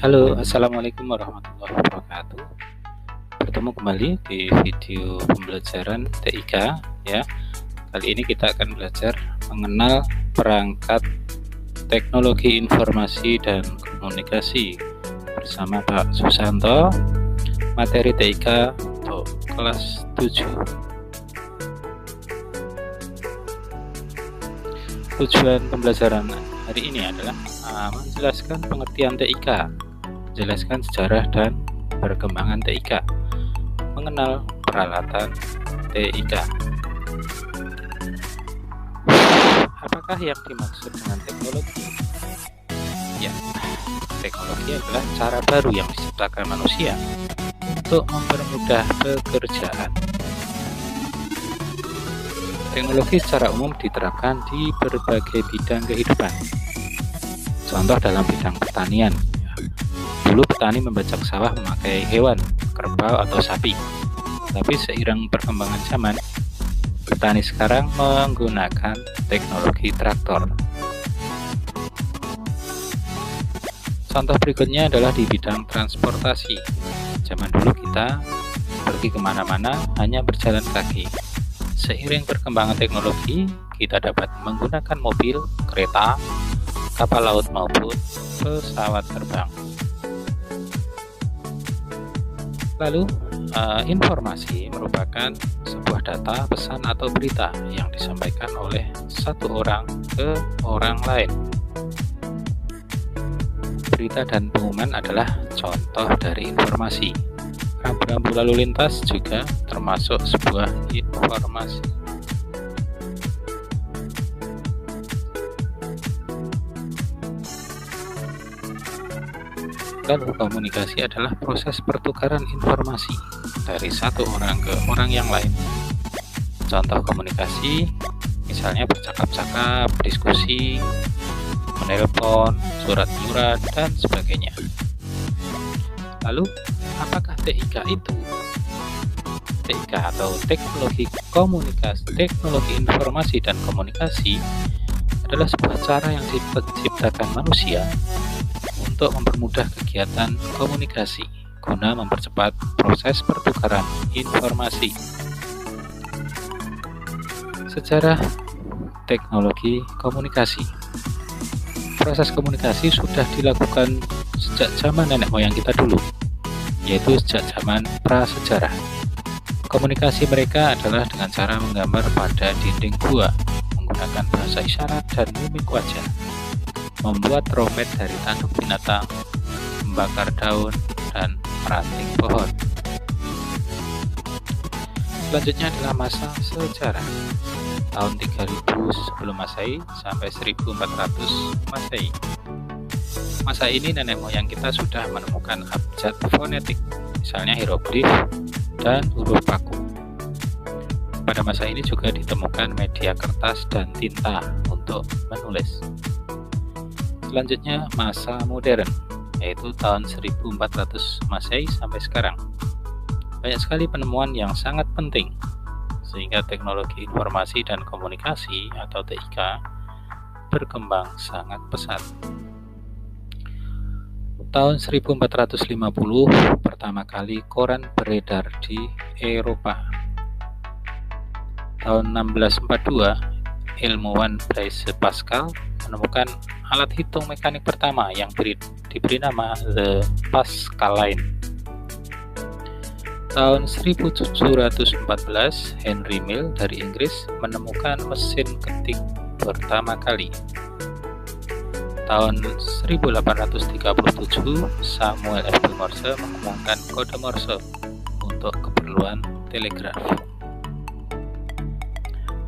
Halo, assalamualaikum warahmatullahi wabarakatuh. Bertemu kembali di video pembelajaran TIK ya. Kali ini kita akan belajar mengenal perangkat teknologi informasi dan komunikasi bersama Pak Susanto, materi TIK untuk kelas 7. Tujuan pembelajaran hari ini adalah menjelaskan pengertian TIK, menjelaskan sejarah dan perkembangan TIK, mengenal peralatan TIK. Apakah yang dimaksud dengan teknologi? Ya, teknologi adalah cara baru yang diciptakan manusia untuk mempermudah pekerjaan. Teknologi secara umum diterapkan di berbagai bidang kehidupan. Contoh dalam bidang pertanian. Dulu petani membajak sawah memakai hewan, kerbau atau sapi. Tapi seiring perkembangan zaman, petani sekarang menggunakan teknologi traktor. Contoh berikutnya adalah di bidang transportasi. Zaman dulu kita pergi kemana-mana hanya berjalan kaki. Seiring perkembangan teknologi, kita dapat menggunakan mobil, kereta, kapal laut maupun pesawat terbang. Lalu, informasi merupakan sebuah data, pesan atau berita yang disampaikan oleh satu orang ke orang lain. Berita dan pengumuman adalah contoh dari informasi. Rambu-rambu lalu lintas juga termasuk sebuah informasi. Lalu komunikasi adalah proses pertukaran informasi dari satu orang ke orang yang lain. Contoh komunikasi misalnya bercakap-cakap, diskusi, menelpon, surat-menyurat, dan sebagainya. Lalu, apakah TIK itu? TIK atau teknologi komunikasi, teknologi informasi dan komunikasi adalah sebuah cara yang diciptakan manusia untuk mempermudah kegiatan komunikasi guna mempercepat proses pertukaran informasi. Sejarah teknologi komunikasi. Proses komunikasi sudah dilakukan sejak zaman nenek moyang kita dulu, yaitu sejak zaman prasejarah. Komunikasi mereka adalah dengan cara menggambar pada dinding gua, menggunakan bahasa isyarat dan mimik wajah, membuat trompet dari tanduk binatang, membakar daun, dan meranting pohon. Selanjutnya adalah masa sejarah, tahun 3000 sebelum Masehi sampai 1400 Masehi. Masa ini nenek moyang kita sudah menemukan abjad fonetik, misalnya hieroglif dan huruf baku. Pada masa ini juga ditemukan media kertas dan tinta untuk menulis. Selanjutnya masa modern, yaitu tahun 1400 Masehi sampai sekarang. Banyak sekali penemuan yang sangat penting, sehingga teknologi informasi dan komunikasi atau TIK berkembang sangat pesat. Tahun 1450 pertama kali koran beredar di Eropa. Tahun 1642 ilmuwan Blaise Pascal menemukan alat hitung mekanik pertama yang diberi nama The Pascaline. Tahun 1714 Henry Mill dari Inggris menemukan mesin ketik pertama kali. Tahun 1837 Samuel F. Morse mengembangkan kode Morse untuk keperluan telegraf.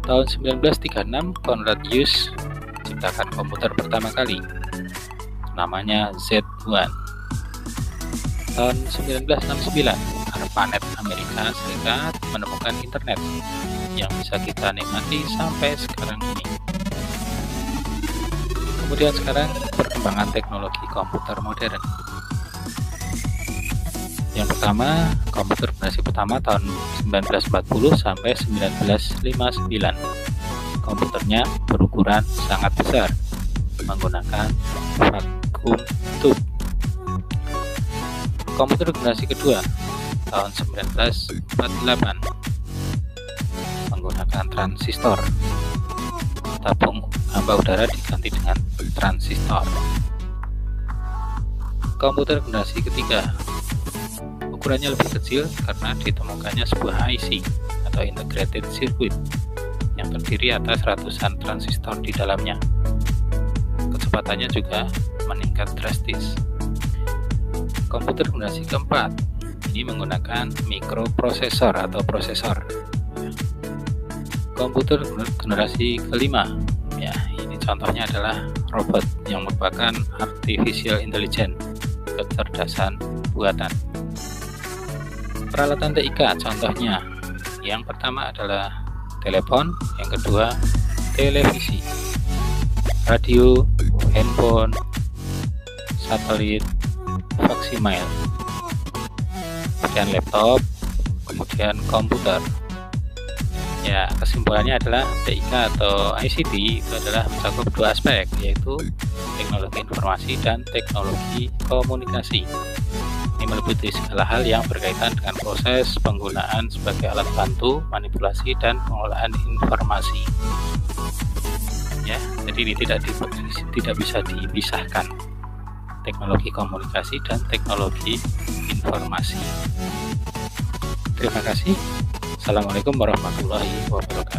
Tahun 1936 Konrad Zuse menciptakan komputer pertama kali, namanya Z1. Tahun 1969 ARPANET Amerika Serikat menemukan internet yang bisa kita nikmati sampai sekarang ini. Kemudian sekarang perkembangan teknologi komputer modern. Yang pertama, komputer generasi pertama tahun 1940 sampai 1959. Komputernya berukuran sangat besar, menggunakan vacuum tube. Komputer generasi kedua tahun 1948 menggunakan transistor. Tabung hamba udara diganti dengan transistor. Komputer generasi ketiga ukurannya lebih kecil karena ditemukannya sebuah IC atau integrated circuit yang terdiri atas ratusan transistor di dalamnya. Kecepatannya juga meningkat drastis. Komputer generasi keempat ini menggunakan mikroprosesor atau prosesor. Komputer generasi kelima, ya ini contohnya adalah robot yang merupakan artificial intelligence, kecerdasan buatan. Peralatan TIK contohnya, yang pertama adalah telepon, yang kedua televisi, radio, handphone, satelit, faksimiles, kemudian laptop, kemudian komputer. Ya, kesimpulannya adalah TIK atau ICT itu adalah mencakup dua aspek, yaitu teknologi informasi dan teknologi komunikasi. Ini meliputi segala hal yang berkaitan dengan proses penggunaan sebagai alat bantu, manipulasi, dan pengolahan informasi. Ya, jadi ini tidak bisa dipisahkan. Teknologi komunikasi dan teknologi informasi. Terima kasih. Assalamualaikum warahmatullahi wabarakatuh.